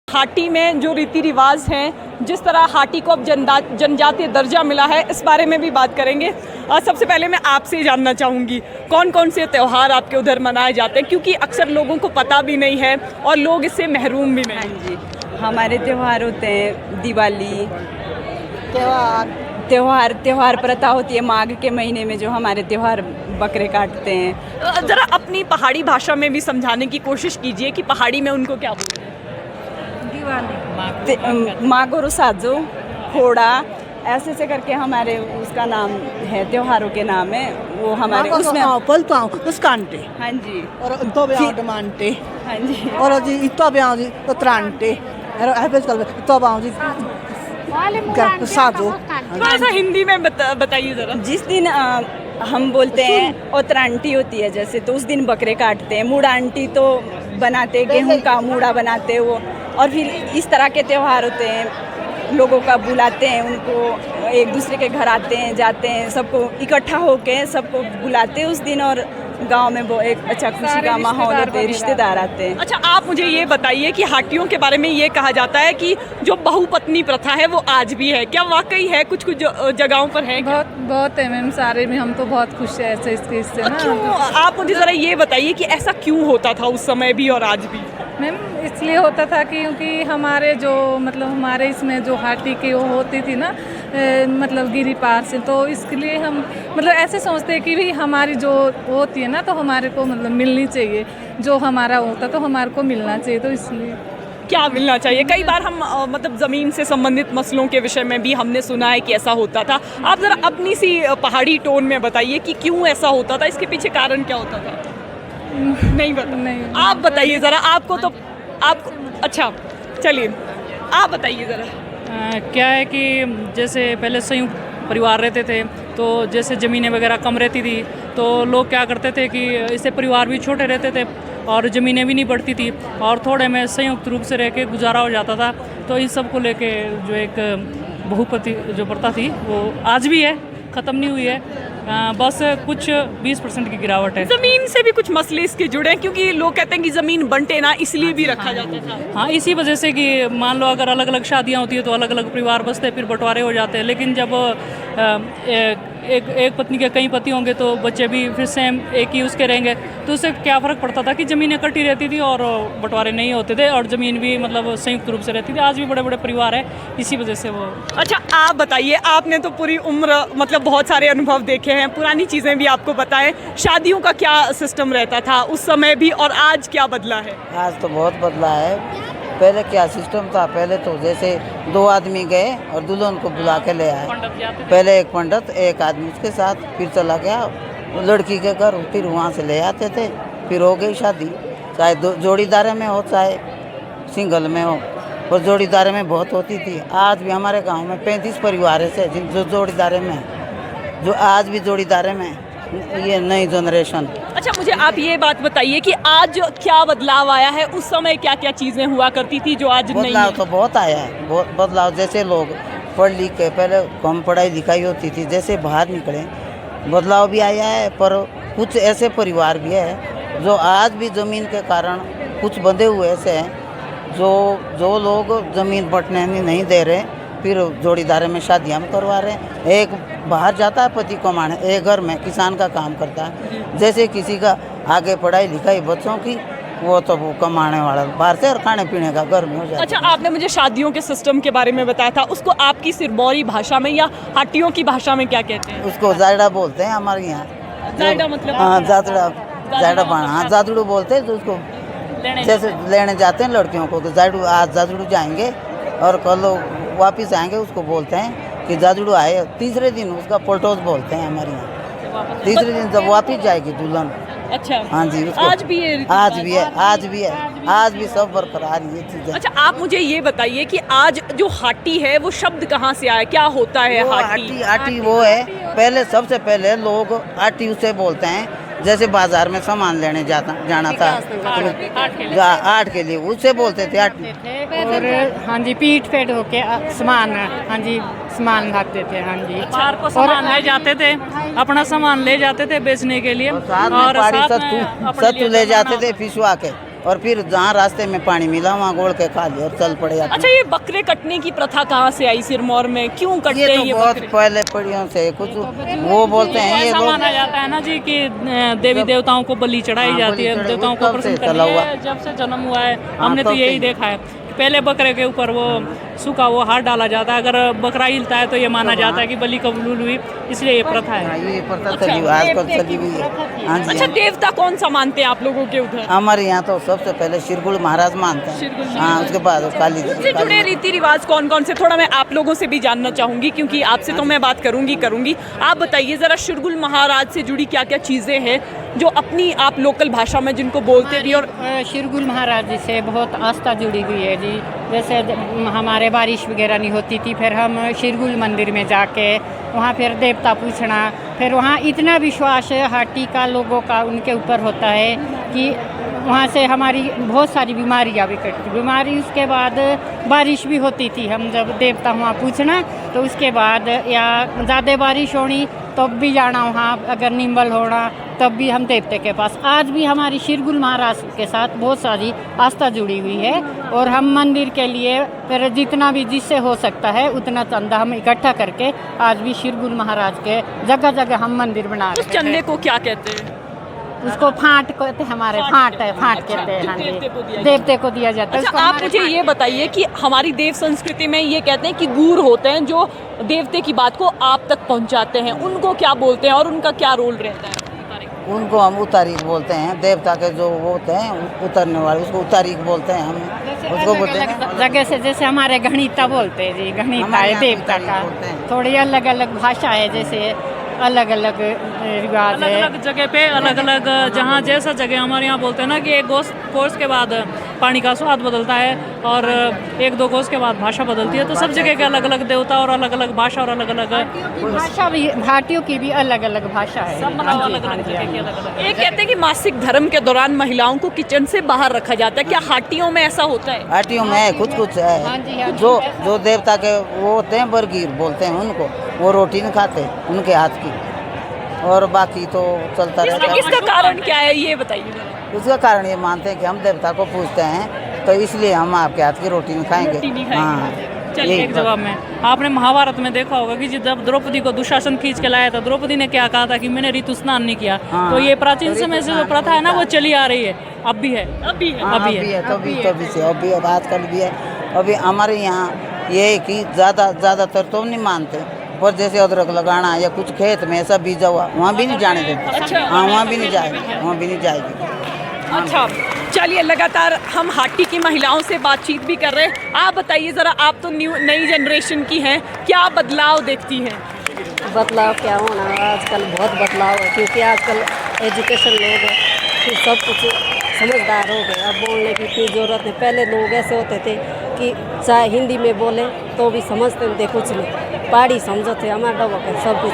हाटी में जो रीति रिवाज हैं, जिस तरह हाटी को अब जनजातीय दर्जा मिला है, इस बारे में भी बात करेंगे। सबसे पहले मैं आपसे जानना चाहूँगी कौन कौन से त्यौहार आपके उधर मनाए जाते हैं, क्योंकि अक्सर लोगों को पता भी नहीं है और लोग इससे महरूम भी नहीं। हाँ जी, हमारे त्यौहार होते हैं दिवाली, त्योहार प्रथा होती है माघ के महीने में जो हमारे त्यौहार बकरे काटते हैं। ज़रा अपनी पहाड़ी भाषा में भी समझाने की कोशिश कीजिए कि पहाड़ी में उनको क्या बोलते हैं। मागोरो साजो खोड़ा ऐसे से करके हमारे उसका नाम है, त्योहारों के नाम है वो हमारे उसमें। उसकांटे हाँ जी, और तो मानते हाँ जी, और जी इतो ब्याह जी तो त्रांटे और ऐसे कल तो बाऊ जी साजो। थोड़ा सा हिंदी में बताइए ज़रा। जिस दिन हम बोलते हैं ओतरांटी होती है जैसे, तो उस दिन बकरे काटते हैं। मूड़ांटी तो बनाते, गेहूं का मूड़ा बनाते हैं वो। और फिर इस तरह के त्यौहार होते हैं, लोगों का बुलाते हैं, उनको एक दूसरे के घर आते हैं जाते हैं, सबको इकट्ठा होके सबको बुलाते हैं उस दिन। और गांव में वो एक अच्छा खुशी का माहौल होता है, रिश्तेदार आते हैं। अच्छा, आप मुझे ये बताइए कि हाटियों के बारे में ये कहा जाता है कि जो बहुपत्नी प्रथा है वो आज भी है, क्या वाकई है? कुछ कुछ जगहों पर है? बहुत है मैम, सारे में हम तो बहुत खुश है ऐसे इससे ना। क्यों? आप मुझे ज़रा ये बताइए कि ऐसा क्यों होता था उस समय भी और आज भी? मैम इसलिए होता था क्योंकि हमारे जो मतलब हमारे इसमें जो हाटी की वो होती थी ना, मतलब गिरी पार से, तो इसके लिए हम मतलब ऐसे सोचते हैं कि भी हमारी जो होती है ना तो हमारे को मतलब मिलनी चाहिए, जो हमारा होता तो हमारे को मिलना चाहिए, तो इसलिए। क्या मिलना चाहिए? कई बार हम मतलब ज़मीन से संबंधित मसलों के विषय में भी हमने सुना है कि ऐसा होता था। आप ज़रा अपनी सी पहाड़ी टोन में बताइए कि क्यों ऐसा होता था, इसके पीछे कारण क्या होता था? नहीं पता? नहीं, आप बताइए ज़रा। आपको तो आपको अच्छा, चलिए आप बताइए ज़रा। क्या है कि जैसे पहले संयुक्त परिवार रहते थे, तो जैसे ज़मीनें वगैरह कम रहती थी, तो लोग क्या करते थे कि इससे परिवार भी छोटे रहते थे और ज़मीनें भी नहीं बढ़ती थी और थोड़े में संयुक्त रूप से रह के गुजारा हो जाता था। तो इन सब को लेके जो एक बहुपति जो प्रथा थी वो आज भी है, ख़त्म नहीं हुई है। बस कुछ 20% की गिरावट है। ज़मीन से भी कुछ मसले इसके जुड़े हैं, क्योंकि लोग कहते हैं कि ज़मीन बंटे ना, इसलिए भी रखा जाता था। हाँ, इसी वजह से कि मान लो अगर अलग अलग शादियाँ होती है तो अलग अलग परिवार बसते, फिर बंटवारे हो जाते हैं। लेकिन जब एक पत्नी के कई पति होंगे तो बच्चे भी फिर सेम एक ही उसके रहेंगे, तो उससे क्या फ़र्क पड़ता था कि ज़मीनें कटी रहती थी और बंटवारे नहीं होते थे और ज़मीन भी मतलब संयुक्त रूप से रहती थी। आज भी बड़े बड़े परिवार है, इसी वजह से वो। अच्छा, आप बताइए, आपने तो पूरी उम्र मतलब बहुत सारे अनुभव देखे हैं, पुरानी चीज़ें भी आपको बताएं। शादियों का क्या सिस्टम रहता था उस समय भी और आज क्या बदला है? आज तो बहुत बदला है। पहले क्या सिस्टम था, पहले तो जैसे दो आदमी गए और दुल्हन को बुला के ले आए। पहले एक पंडित एक आदमी उसके साथ, फिर चला गया लड़की के घर, फिर वहाँ से ले आते थे, फिर हो गई शादी। चाहे जोड़ीदारे में हो चाहे सिंगल में हो, और जोड़ीदारे में बहुत होती थी। आज भी हमारे गांव में 35 परिवार है जो जोड़ीदारे में, जो आज भी जोड़ीदारे में, ये नई जनरेशन। अच्छा, मुझे आप ये बात बताइए कि आज क्या बदलाव आया है? उस समय क्या क्या चीज़ें हुआ करती थी जो आज नहीं है? बदलाव तो बहुत आया है, बहुत बदलाव। जैसे लोग पढ़ लिख के, पहले कम पढ़ाई लिखाई होती थी, जैसे बाहर निकले बदलाव भी आया है। पर कुछ ऐसे परिवार भी है जो आज भी ज़मीन के कारण कुछ बंधे हुए ऐसे हैं जो लोग ज़मीन बंटने नहीं दे रहे, फिर जोड़ीदारे में शादियाँ करवा रहे हैं। एक बाहर जाता है पति कमाने, एक घर में किसान का काम करता है। जैसे किसी का आगे पढ़ाई लिखाई बच्चों की, वो तो वो कमाने वाला बाहर से और खाने पीने का घर में हो जाता है। अच्छा, आपने मुझे शादियों के सिस्टम के बारे में बताया था, उसको आपकी सिरमौरी भाषा में या हाटियों की भाषा में क्या कहते हैं? उसको जायड़ा बोलते हैं हमारे यहाँ। जायड़ा मतलब? हाँ, जायड़ा बाना, हाँ जादड़ू बोलते हैं। तो उसको जैसे लेने जाते हैं लड़कियों को, तो जादड़ू, आज जादड़ू जाएंगे और कल वापिस आएंगे, उसको बोलते हैं कि जादड़ू आए। तीसरे दिन उसका पोलटोस बोलते हैं हमारे यहाँ। तीसरे दिन जब वापिस जाएगी दुल्हन। अच्छा, हाँ जी, आज भी है? आज भी है, आज भी है, आज भी सब बरकरार ये चीज़ें। अच्छा, आप मुझे ये बताइए कि आज जो हाटी है वो शब्द कहाँ से आया, क्या होता है हाटी? आटी वो है, पहले सबसे पहले लोग आटी उसे बोलते हैं। जैसे बाजार में सामान लेने जाना था, आट के लिए उसे बोलते थे आटी। और हाँ जी, पीठ पेट होके सामान, हाँ जी, सामान रखते थे। हाँ जी, बाजार को सामान ले जाते थे, अपना सामान ले जाते थे बेचने के लिए, और साथ में सत्तू ले जाते थे पिसवा के। और फिर जहाँ रास्ते में पानी मिला वहाँ गोल के खा लिया और चल पड़े अपने। अच्छा, ये बकरे कटने की प्रथा कहाँ से आई सिरमौर में, क्यों कटते ये हैं तो ये बहुत बकरे? पहले पीढ़ियों से कुछ वो बोलते हैं ये ऐसा लोग। माना जाता है ना जी कि देवी देवताओं को बलि चढ़ाई हाँ, जाती है, बलि चढ़ाई, देवताओं वो को तब प्रसन्न से करने चला हुआ है, जब से जन्म हुआ है हाँ, हमने तो तब से यही ही। देखा है। पहले बकरे के ऊपर वो सूखा वो हाथ डाला जाता है, अगर बकरा हिलता है तो ये माना जाता है कि बलि कबूल हुई, इसलिए ये प्रथा हाँ, है। ये प्रथा चली हुई आजकल चली हुई है। हाँ जी अच्छा, देवता कौन सा मानते हैं आप लोगों के उधर? हमारे यहाँ तो सबसे पहले शिरगुल महाराज मानते हैं। हाँ, उसके बाद वो काली जी। उनसे जुड़े रीति रिवाज कौन कौन से, थोड़ा मैं आप लोगों से भी जानना चाहूंगी, क्योंकि आपसे तो मैं बात करूंगी। आप बताइए जरा, शिरगुल महाराज से जुड़ी क्या क्या चीजें हैं जो अपनी आप लोकल भाषा में जिनको बोलते भी, और शिरगुल महाराज जी से बहुत आस्था जुड़ी हुई है जी। जैसे हमारे बारिश वगैरह नहीं होती थी, फिर हम शिरगुल मंदिर में जाके वहाँ फिर देवता पूछना, फिर वहाँ इतना विश्वास है हाटी का लोगों का उनके ऊपर होता है कि वहाँ से हमारी बहुत सारी बीमारियाँ भी कटती। बीमारी उसके बाद बारिश भी होती थी, हम जब देवता वहाँ पूछना तो उसके बाद या ज़्यादा बारिश होनी तब भी जाना वहाँ, अगर निम्बल होना तब भी हम देवते के पास। आज भी हमारी शिरगुल महाराज के साथ बहुत सारी आस्था जुड़ी हुई है और हम मंदिर के लिए फिर जितना भी जिससे हो सकता है उतना चंदा हम इकट्ठा करके आज भी शिरगुल महाराज के जगह जगह हम मंदिर बना उस रहे हैं। चंदे को क्या कहते हैं? उसको फांट कहते हैं, हमारे फांट कहते हैं। हाँ जी, देवते को दिया जाता है। अच्छा, उसको आप हमारे मुझे ये बताइए कि हमारी देव संस्कृति में ये कहते हैं कि गूर होते हैं जो देवते की बात को आप तक पहुंचाते हैं, उनको क्या बोलते हैं और उनका क्या रोल रहता है? उनको हम उतारीख बोलते हैं। देवता के जो वो होते हैं उतरने वाले, उसको उतारीख बोलते हैं। हम उसको बोलते हैं जगह से, जैसे हमारे गणिता बोलते हैं जी, गणिता हमारे है यहाँ देवता उतारीख का। बोलते हैं। थोड़ी अलग अलग भाषा है, जैसे अलग अलग रिवाज अलग है। अलग जगह पे अलग अलग, जहाँ जैसा जगह हमारे यहाँ बोलते हैं ना कि एक कोर्स के बाद पानी का स्वाद बदलता है और एक दो कोर्स के बाद भाषा बदलती है, तो सब जगह के अलग अलग देवता और अलग अलग भाषा और अलग अलग भाषा भी, घाटियों की भी अलग अलग भाषा है। सब मतलब अलग अलग जगह की अलग अलग। ये कहते हैं कि मासिक धर्म के दौरान महिलाओं को किचन से बाहर रखा जाता है, क्या हाटियों में ऐसा होता है? हाटियों में है, कुछ हाँ जी, हाँ है। जी। जो देवता के वो होते हैं बरगीर बोलते हैं उनको, वो रोटी नहीं खाते उनके हाथ की, और बाकी तो चलता रहता है। इसका कारण क्या है ये बताइए? उसका कारण ये मानते हैं कि हम देवता को पूजते हैं, तो इसलिए हम आपके हाथ की रोटी नहीं रोटी नहीं खाएंगे। खाएंगे। हाँ, चलिए, यही एक जवाब में आपने महाभारत में देखा होगा कि जब द्रौपदी को दुशासन खींच के लाया था, द्रौपदी ने क्या कहा था कि मैंने ऋतु स्नान नहीं किया। हाँ। तो ये प्राचीन तो समय ऋतु से जो स्नान प्रथा है ना नहीं वो चली आ रही है, अब भी है। हाँ, अभी अभी है। है, तभी से अभी अब आजकल भी है। अभी हमारे यहाँ ये है कि ज़्यादातर तो नहीं मानते, पर जैसे अदरक लगाना या कुछ खेत में ऐसा बीजा हुआ वहाँ भी नहीं जाने देते। अच्छा। हाँ, वहाँ भी नहीं जाएगी, वहाँ भी नहीं जाएगी। अच्छा, चलिए, लगातार हम हाटी की महिलाओं से बातचीत भी कर रहे हैं। आप बताइए ज़रा, आप तो नई जनरेशन की हैं, क्या बदलाव देखती हैं? बदलाव क्या होना, आजकल बहुत बदलाव है, क्योंकि आजकल एजुकेशन लोग हैं, फिर सब कुछ समझदार हो गए। अब बोलने की कोई ज़रूरत नहीं। पहले लोग ऐसे होते थे कि चाहे हिंदी में बोले तो भी समझते थे कुछ नहीं, पहाड़ी समझते हमारा डबक है सब कुछ।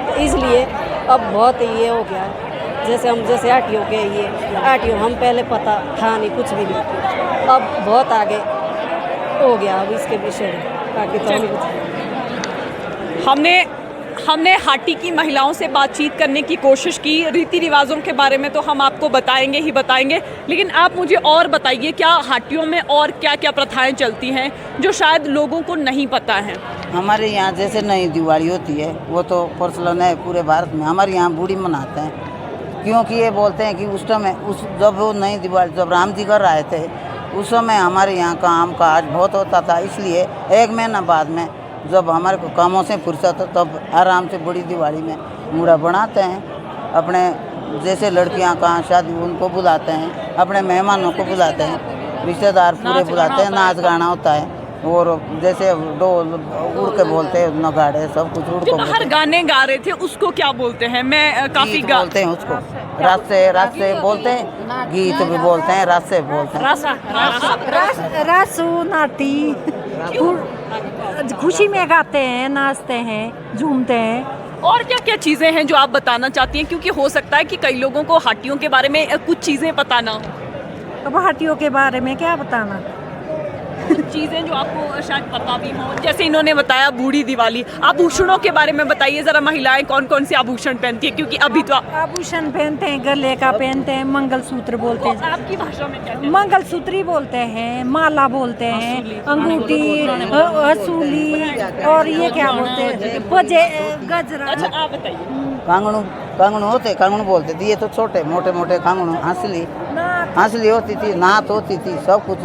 तो इसलिए अब बहुत ये हो गया है। जैसे आटियों के ये आटियों हम पहले पता था नहीं, कुछ भी नहीं। अब बहुत आगे हो गया अब इसके विषय में, बाकी तो हम कुछ हमने हाटी की महिलाओं से बातचीत करने की कोशिश की। रीति रिवाजों के बारे में तो हम आपको बताएंगे ही बताएंगे, लेकिन आप मुझे और बताइए, क्या हाटियों में और क्या क्या प्रथाएं चलती हैं जो शायद लोगों को नहीं पता है? हमारे यहाँ जैसे नई दिवाली होती है, वो तो प्रचलन है पूरे भारत में। हमारे यहाँ बूढ़ी मनाते हैं, क्योंकि ये बोलते हैं कि उस समय जब वो नई दिवाली, जब राम जी घर आए थे, उस समय हमारे यहाँ काम काज बहुत होता था। इसलिए एक महीना बाद में जब हमारे को कामों से फुर्सत हो, तब आराम से बड़ी दिवाली में मूड़ा बनाते हैं। अपने जैसे लड़कियां कहाँ शादी उनको बुलाते हैं, अपने मेहमानों को बुलाते हैं, रिश्तेदार पूरे बुलाते हैं, नाच गाना होता है। और जैसे डोल उड़ के बोलते हैं, नगाड़े सब कुछ उड़ जो को बाहर बोलते हैं। गाने गा रहे थे उसको क्या बोलते हैं? मैं काफ़ी गीत बोलते हैं उसको, रात से बोलते हैं, गीत भी बोलते हैं, रात से बोलते हैं। रासू नाटी खुशी में गाते हैं, नाचते हैं, झूमते हैं। और क्या क्या चीज़ें हैं जो आप बताना चाहती हैं, क्योंकि हो सकता है कि कई लोगों को हाटियों के बारे में कुछ चीज़ें पता ना हो। अब हाटियों के बारे में क्या बताना, कुछ चीज़ें जो आपको शायद पता भी हो, जैसे इन्होंने बताया बूढ़ी दिवाली। आभूषणों के बारे में बताइए ज़रा, महिलाएं कौन कौन से आभूषण पहनती है, क्योंकि अभी तो आभूषण पहनते हैं, गले का पहनते हैं, मंगलसूत्र बोलते हैं, आपकी भाषा में क्या कहते हैं? मंगलसूत्र ही बोलते हैं, माला बोलते हैं, अंगूठी, हसूली, और ये क्या बोलते हैं, गजरा। अच्छा आप बताइए। कांगणू होते, कांगणू बोलते थे। ये तो छोटे मोटे मोटे कांगणू, हंसली होती थी, नात होती थी, सब कुछ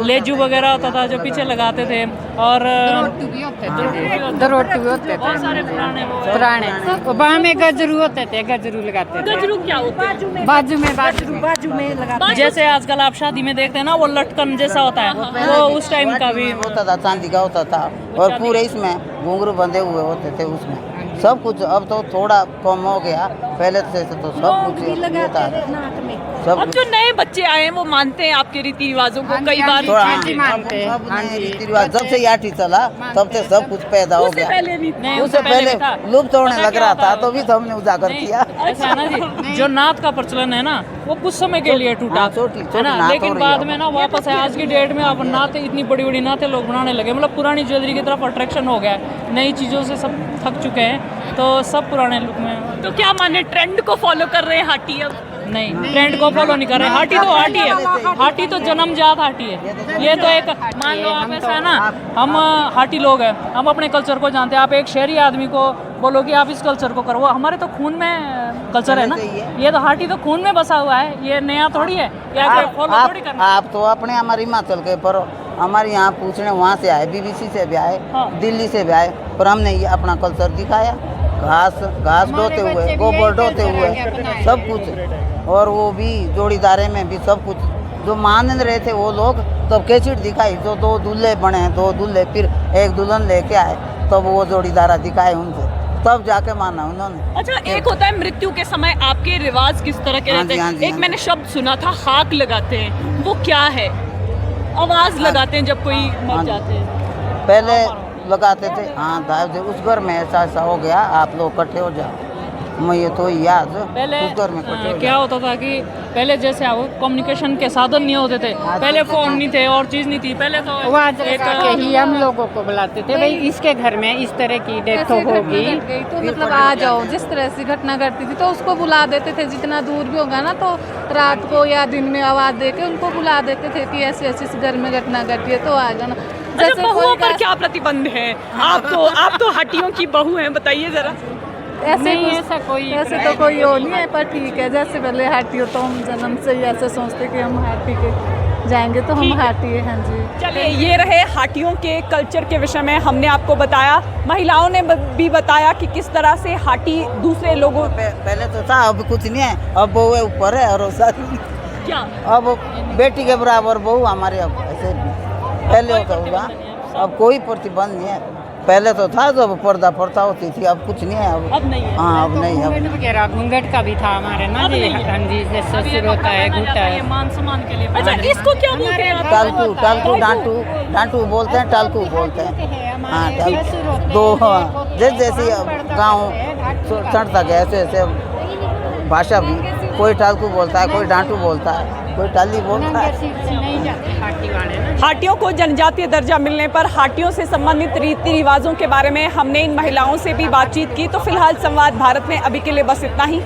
लेजू वगैरह होता था जो पीछे लगाते थे, और दरोटी भी होते थे बहुत सारे पुराने। बाह में गजरू होते थे, गजरू लगाते थे। गजरू क्या होता है? बाजू में बाजू में लगाते जैसे आजकल आप शादी में देखते हैं ना, वो लटकन जैसा होता है, वो उस टाइम का भी होता था, चांदी का होता था, और पूरे इसमें घुंघरू बंधे हुए होते थे उसमें, सब कुछ। अब तो थोड़ा कम हो गया, पहले से तो सब कुछ होता है, सब अब जो नए बच्चे आए हैं वो मानते हैं आपके रीति रिवाजों को? कई बार थोड़ा मानते हैं। सब नए रीति रिवाज, जब से याठी चला तब से सब कुछ पैदा हो गया। पहले नहीं नहीं, उससे पहले भी था। लुप्त होने पता लग क्या रहा होता था, है? तो भी तो हमने उजागर नहीं, किया। ऐसा है ना जी, जो नात का प्रचलन है ना, वो कुछ समय के लिए टूटा, हाँ, छोटी है ना, नात हो लेकिन रही है बाद अब। में ना वापस है। आज की डेट में अब नाते, इतनी बड़ी बड़ी नाते लोग बनाने लगे, मतलब पुरानी ज्वेलरी की तरफ अट्रैक्शन हो गया है, नई चीज़ों से सब थक चुके हैं, तो सब पुराने लुक में। तो क्या माने, ट्रेंड को फॉलो कर रहे हैं हाटी अब? नहीं, ट्रेंड को फॉलो नहीं कर रहे। हाटी तो हाटी है, हाटी तो जन्मजात हाटी है। ये तो एक, मान लो आप ऐसा है ना, हम हाटी लोग हैं, हम अपने कल्चर को जानते हैं। आप एक शहरी आदमी को बोलो कि आप इस कल्चर को करो, वो हमारे तो खून में कल्चर है ना, ये तो हाटी तो खून में बसा हुआ है, ये नया थोड़ी है, या फॉलो थोड़ी करना। आप तो अपने हमारे हिमाचल के, पर हमारे यहाँ पूछने वहाँ से आए, BBC से भी आए, दिल्ली से भी आए, पर हमने ये अपना कल्चर दिखाया। घास ढोते हुए, गोबर ढोते हुए, सब कुछ, और वो भी जोड़ीदारे में भी सब कुछ जो मान रहे थे वो लोग, तब केचड़ दिखाई, जो 2 दूल्हे बने, 2 दूल्हे, फिर एक दुल्हन लेके आए, तब वो जोड़ीदारा दिखाए उनसे, तब जाके माना उन्होंने। अच्छा, एक होता है मृत्यु के समय आपके रिवाज किस तरह के रहते हैं? एक मैंने शब्द सुना था, हाक लगाते हैं, वो क्या है? आवाज लगाते हैं जब कोई मर जाते हैं। पहले लगाते थे, हाँ दादा उस घर में ऐसा हो गया, आप लोग इकट्ठे हो जाओ, मैं ये तो याद पहले उस घर में इकट्ठे हो क्या जाओ। होता था कि पहले जैसे कम्युनिकेशन के साधन नहीं होते थे, पहले फोन नहीं थे और चीज़ नहीं थी, पहले तो आवाज लगा के ही हम लोगों को बुलाते थे, भाई इसके घर में इस तरह की डेथ होगी, तो मतलब आ जाओ। जिस तरह से घटना घटती थी तो उसको बुला देते थे, जितना दूर भी होगा ना, तो रात को या दिन में आवाज़ दे के उनको बुला देते थे कि ऐसे ऐसे इस घर में घटना घटी है, तो आ जाना। अच्छा, बहुओं पर क्या प्रतिबंध है? आप तो हटियों की बहू हैं, बताइए जरा। ऐसे नहीं, ऐसा कोई ऐसे तो कोई वो नहीं है, पर ठीक है, जैसे पहले हाटी हो तो हम जन्म से ही ऐसे सोचते कि हम हाटी के जाएंगे तो हम हाटी है। हाँ जी, चलिए, ये रहे हाटियों के कल्चर के विषय में हमने आपको बताया। महिलाओं ने भी बताया कि किस तरह से हाटी दूसरे लोगों पहले तो था, अब कुछ नहीं है, अब बहू ऊपर है, और क्या अब बेटी के बराबर बहू हमारे, अब ऐसे पहले होता हुआ, अब कोई प्रतिबंध नहीं है। पहले तो था जब पर्दा प्रथा होती थी, अब कुछ नहीं है, अब नहीं है। हाँ अब नहीं, अब वगैरह घूंघट का भी था हमारे ना जी। हाँ जी, जैसे ससुर होता है, घूंघटा है। मान सम्मान के लिए। अच्छा, इसको क्या बोलते हैं आप? टालकू डांटू बोलते हैं, टालकू बोलते हैं। हाँ, टालकू दो, हाँ, जैसे गाँव चढ़ता गया ऐसे ऐसे भाषा भी, कोई टालकू बोलता है, कोई डांटू बोलता है, कोई टाली बोलता है। नहीं जाते हाटी वाले ना। हाटियों को जनजातीय दर्जा मिलने पर हाटियों से संबंधित रीति रिवाजों के बारे में हमने इन महिलाओं से भी बातचीत की। तो फिलहाल संवाद भारत में अभी के लिए बस इतना ही।